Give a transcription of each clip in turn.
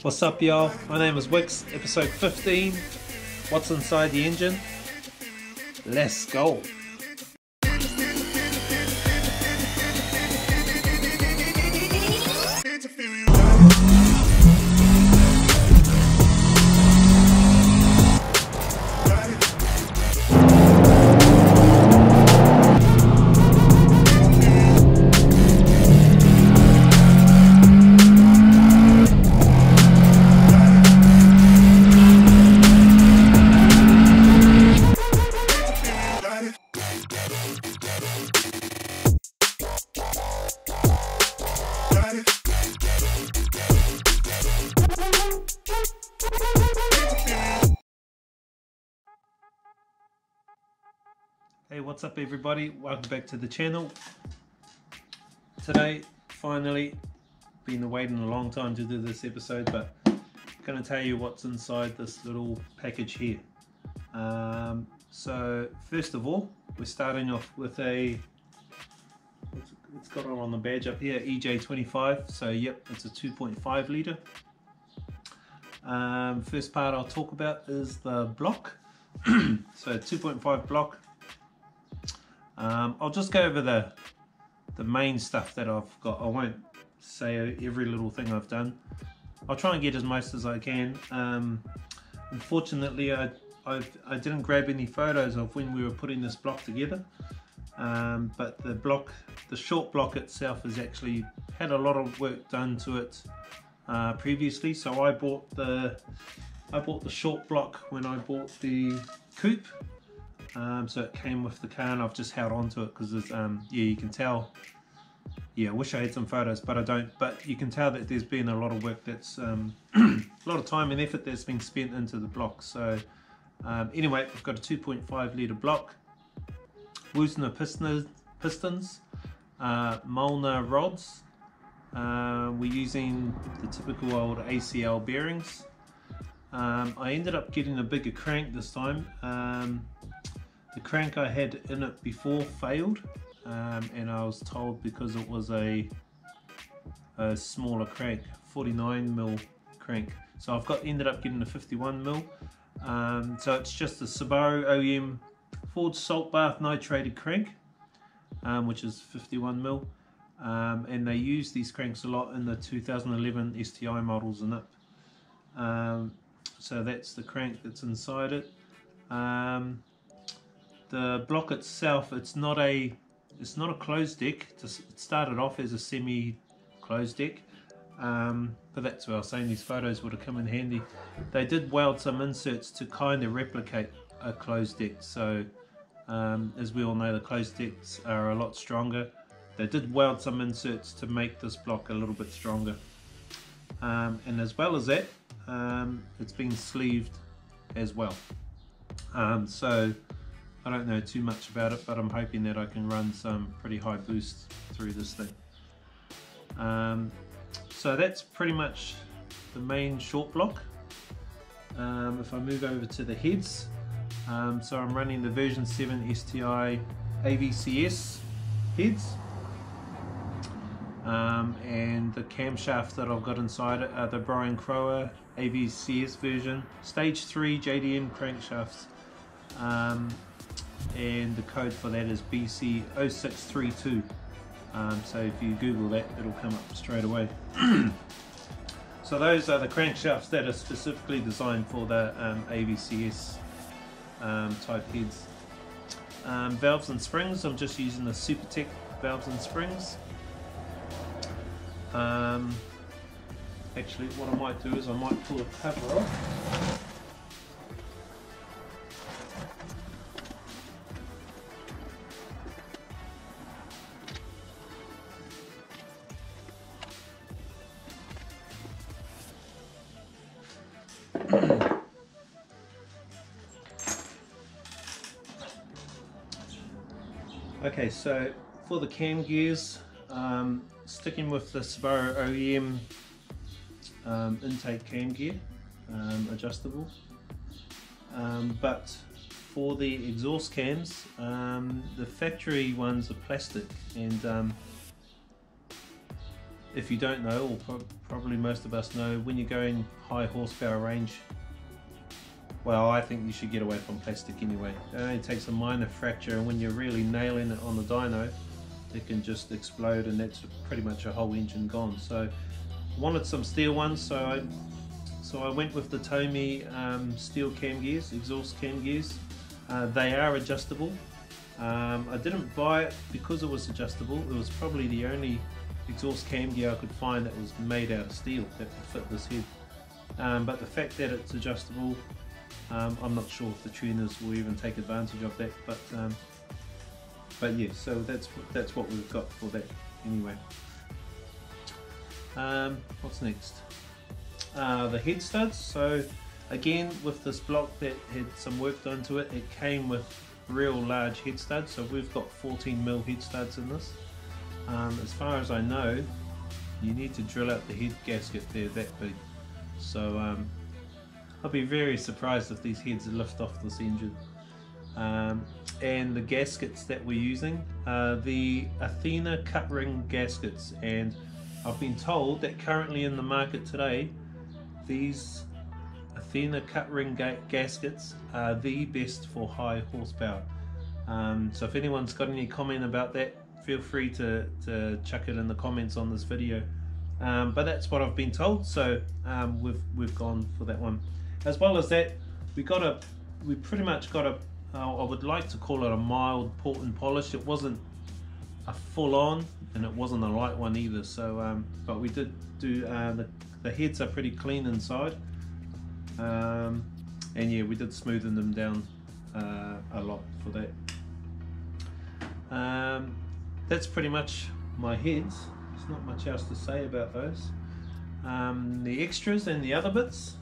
What's up, y'all? My name is Wix, episode 15. What's inside the engine? Let's go! Hey, what's up everybody? Welcome back to the channel. Today, finally, been waiting a long time to do this episode, but I'm going to tell you what's inside this little package here. So first of all, we're starting off with a, it's got it on the badge up here, EJ25. So yep, it's a 2.5 litre. First part I'll talk about is the block. So 2.5 block. I'll just go over the main stuff that I've got. I won't say every little thing I've done. I'll try and get as most as I can. Unfortunately, I didn't grab any photos of when we were putting this block together. But the short block itself has actually had a lot of work done to it previously. So I bought the short block when I bought the coupe. So it came with the car, and I've just held on to it because it's yeah, you can tell. Yeah, I wish I had some photos, but I don't. But you can tell that there's been a lot of work that's a lot of time and effort that's been spent into the block. So anyway, I've got a 2.5 litre block, Woosner pistons, Molnar rods. We're using the typical old ACL bearings. I ended up getting a bigger crank this time. The crank I had in it before failed, and I was told because it was a smaller crank, 49mm crank. So I've ended up getting a 51mm. So it's just a SUBARU OEM forged salt bath nitrated crank, which is 51mm. And they use these cranks a lot in the 2011 STI models and up. So that's the crank that's inside it. The block itself, it's not a closed deck. It started off as a semi-closed deck, but that's where I was saying these photos would have come in handy. They did weld some inserts to kind of replicate a closed deck. So as we all know, the closed decks are a lot stronger. They did weld some inserts to make this block a little bit stronger, and as well as that, it's been sleeved as well. So I don't know too much about it, but I'm hoping that I can run some pretty high boosts through this thing. So that's pretty much the main short block. If I move over to the heads, so I'm running the version 7 STI AVCS heads. And the camshaft that I've got inside it are the Brian Crower AVCS version stage 3 JDM crankshafts, and the code for that is BC0632. So if you Google that, it'll come up straight away. So those are the crankshafts that are specifically designed for the AVCS type heads. Valves and springs, I'm just using the Supertech valves and springs. Actually, what I might do is I might pull a cover off. Okay, so for the cam gears, sticking with the SUBARU OEM intake cam gear, adjustable, but for the exhaust cams, the factory ones are plastic, and if you don't know, or probably most of us know, when you're going high horsepower range, well, I think you should get away from plastic anyway. It only takes a minor fracture, and when you're really nailing it on the dyno, it can just explode, and that's pretty much a whole engine gone. So I wanted some steel ones, so I went with the TOMEI steel cam gears, exhaust cam gears. They are adjustable. I didn't buy it because it was adjustable. It was probably the only exhaust cam gear I could find that was made out of steel that could fit this head. But the fact that it's adjustable, I'm not sure if the tuners will even take advantage of that. But yeah, so that's what we've got for that anyway. What's next? The head studs. So again, with this block that had some work done to it, it came with real large head studs. So we've got 14mm head studs in this. As far as I know, you need to drill out the head gasket there that big. So I'll be very surprised if these heads lift off this engine. And the gaskets that we're using are the ATHENA cut ring gaskets, and I've been told that currently in the market today, these ATHENA cut ring gaskets are the best for high horsepower. So if anyone's got any comment about that, feel free to chuck it in the comments on this video. But that's what I've been told, so we've gone for that one. As well as that, we pretty much got a, I would like to call it a mild port and polish. It wasn't a full-on, and it wasn't a light one either. So, but we did do the heads are pretty clean inside, and yeah, we did smoothen them down a lot for that. That's pretty much my heads. There's not much else to say about those. The extras and the other bits.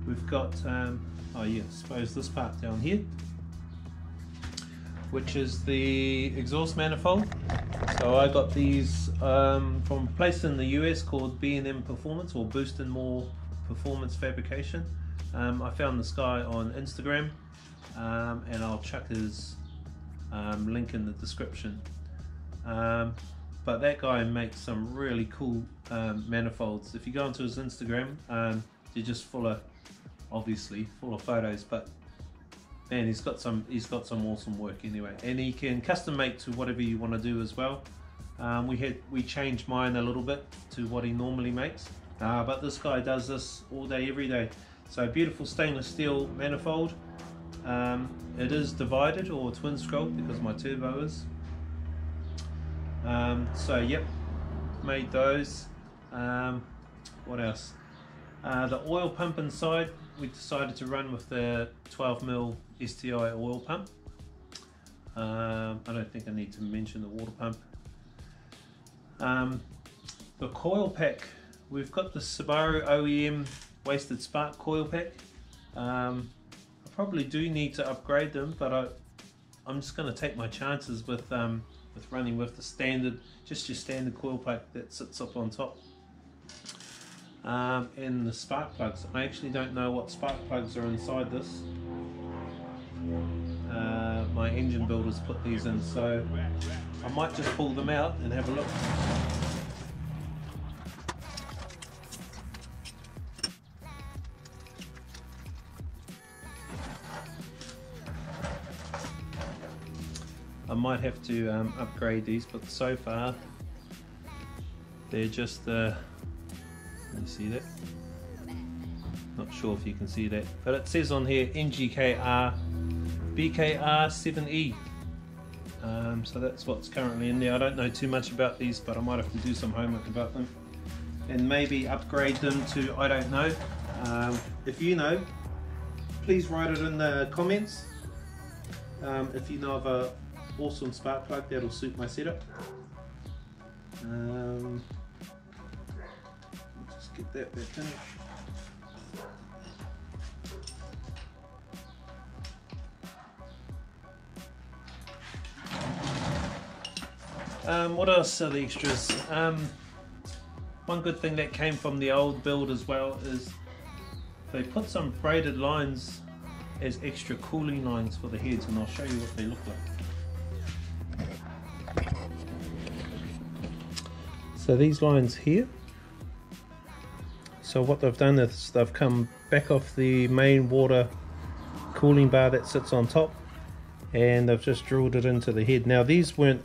We've got, oh yeah, I suppose this part down here, which is the exhaust manifold. So I got these from a place in the US called B&M Performance, or Boost and More Performance Fabrication. I found this guy on Instagram, and I'll chuck his link in the description. But that guy makes some really cool manifolds. If you go onto his Instagram, they're just obviously full of photos, but man, he's got some awesome work anyway, and he can custom make to whatever you want to do as well. We changed mine a little bit to what he normally makes, but this guy does this all day every day. So beautiful stainless steel manifold. It is divided or twin scrolled because my turbo is. So yep, made those. What else? The oil pump inside, we decided to run with the 12mm STI oil pump. I don't think I need to mention the water pump. The coil pack, we've got the SUBARU OEM wasted spark coil pack. I probably do need to upgrade them, but I'm just going to take my chances with running with the standard, just your standard coil pack that sits up on top. And the spark plugs, I actually don't know what spark plugs are inside this. My engine builders put these in, so I might just pull them out and have a look. I might have to upgrade these, but so far they're just can you see that? Not sure if you can see that, but it says on here NGKR BKR7E. So that's what's currently in there. I don't know too much about these, but I might have to do some homework about them and maybe upgrade them to, I don't know. If you know, please write it in the comments. If you know of a awesome spark plug that'll suit my setup. Just get that back in. What else are the extras? One good thing that came from the old build as well is they put some braided lines as extra cooling lines for the heads, and I'll show you what they look like. So these lines here, so what they've done is they've come back off the main water cooling bar that sits on top, and they've just drilled it into the head. Now these weren't,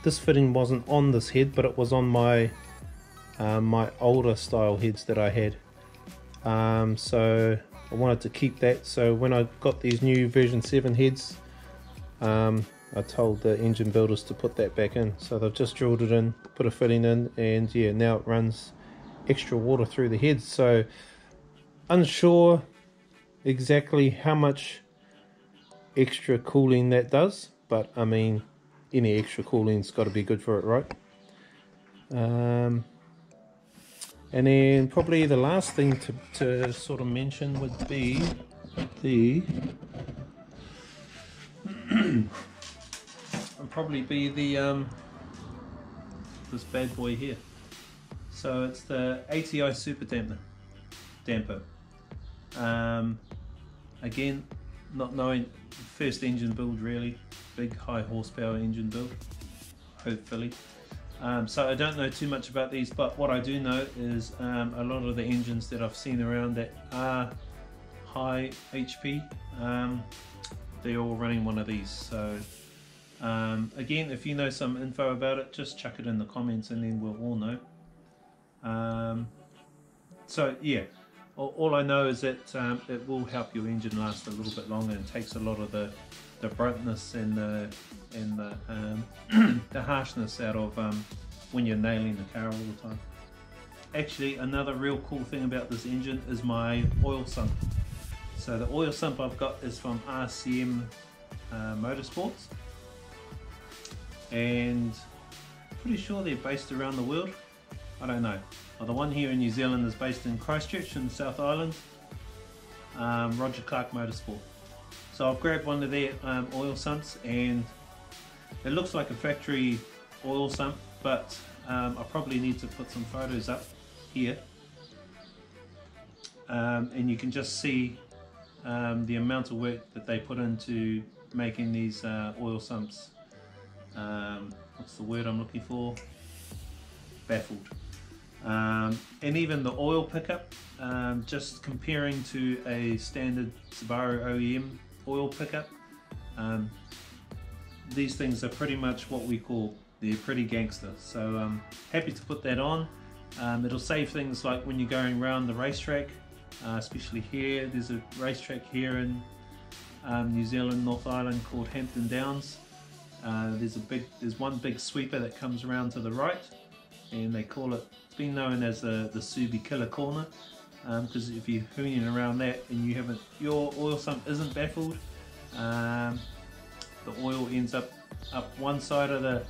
this fitting wasn't on this head, but it was on my my older style heads that I had. So I wanted to keep that, so when I got these new version 7 heads, I told the engine builders to put that back in. So they've just drilled it in, put a fitting in, and yeah, now it runs extra water through the heads. So unsure exactly how much extra cooling that does, but I mean, any extra cooling's got to be good for it, right? And then probably the last thing to sort of mention would be the this bad boy here. So it's the ATI super damper. Again, not knowing, first engine build really, big high horsepower engine build, hopefully. So I don't know too much about these, but what I do know is a lot of the engines that I've seen around that are high HP, they're all running one of these. So again, if you know some info about it, just chuck it in the comments and then we'll all know. So yeah, all I know is that it will help your engine last a little bit longer and takes a lot of the brightness and the the harshness out of when you're nailing the car all the time. Actually, another real cool thing about this engine is my oil sump. So the oil sump I've got is from RCM Motorsports, and pretty sure they're based around the world. I don't know. Well, the one here in New Zealand is based in Christchurch in the South Island, Roger Clark Motorsport. So I've grabbed one of their oil sumps, and it looks like a factory oil sump, but I probably need to put some photos up here, and you can just see the amount of work that they put into making these oil sumps. What's the word I'm looking for? Baffled. And even the oil pickup, just comparing to a standard SUBARU OEM oil pickup, these things are pretty much what we call, they're pretty gangster. So I'm happy to put that on. It'll save things like when you're going around the racetrack, especially here. There's a racetrack here in New Zealand, North Island, called Hampton Downs. There's one big sweeper that comes around to the right, and they call it, it's been known as the Subi Killer Corner, because if you're hooning around that and you haven't, your oil sump isn't baffled, the oil ends up one side of the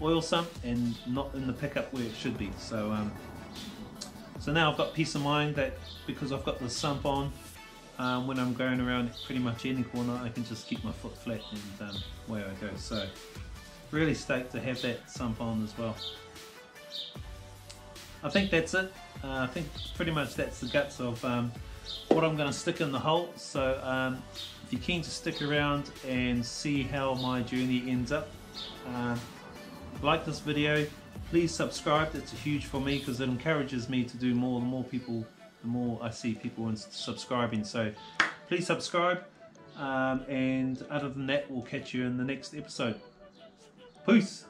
oil sump and not in the pickup where it should be. So so now I've got peace of mind that because I've got the sump on, when I'm going around pretty much any corner, I can just keep my foot flat and away I go. So really stoked to have that sump on as well. I think that's it. I think pretty much that's the guts of what I'm going to stick in the hole. So if you're keen to stick around and see how my journey ends up, like this video, please subscribe. That's huge for me because it encourages me to do more. The more people, the more I see people subscribing. So please subscribe, and other than that, we'll catch you in the next episode. Peace.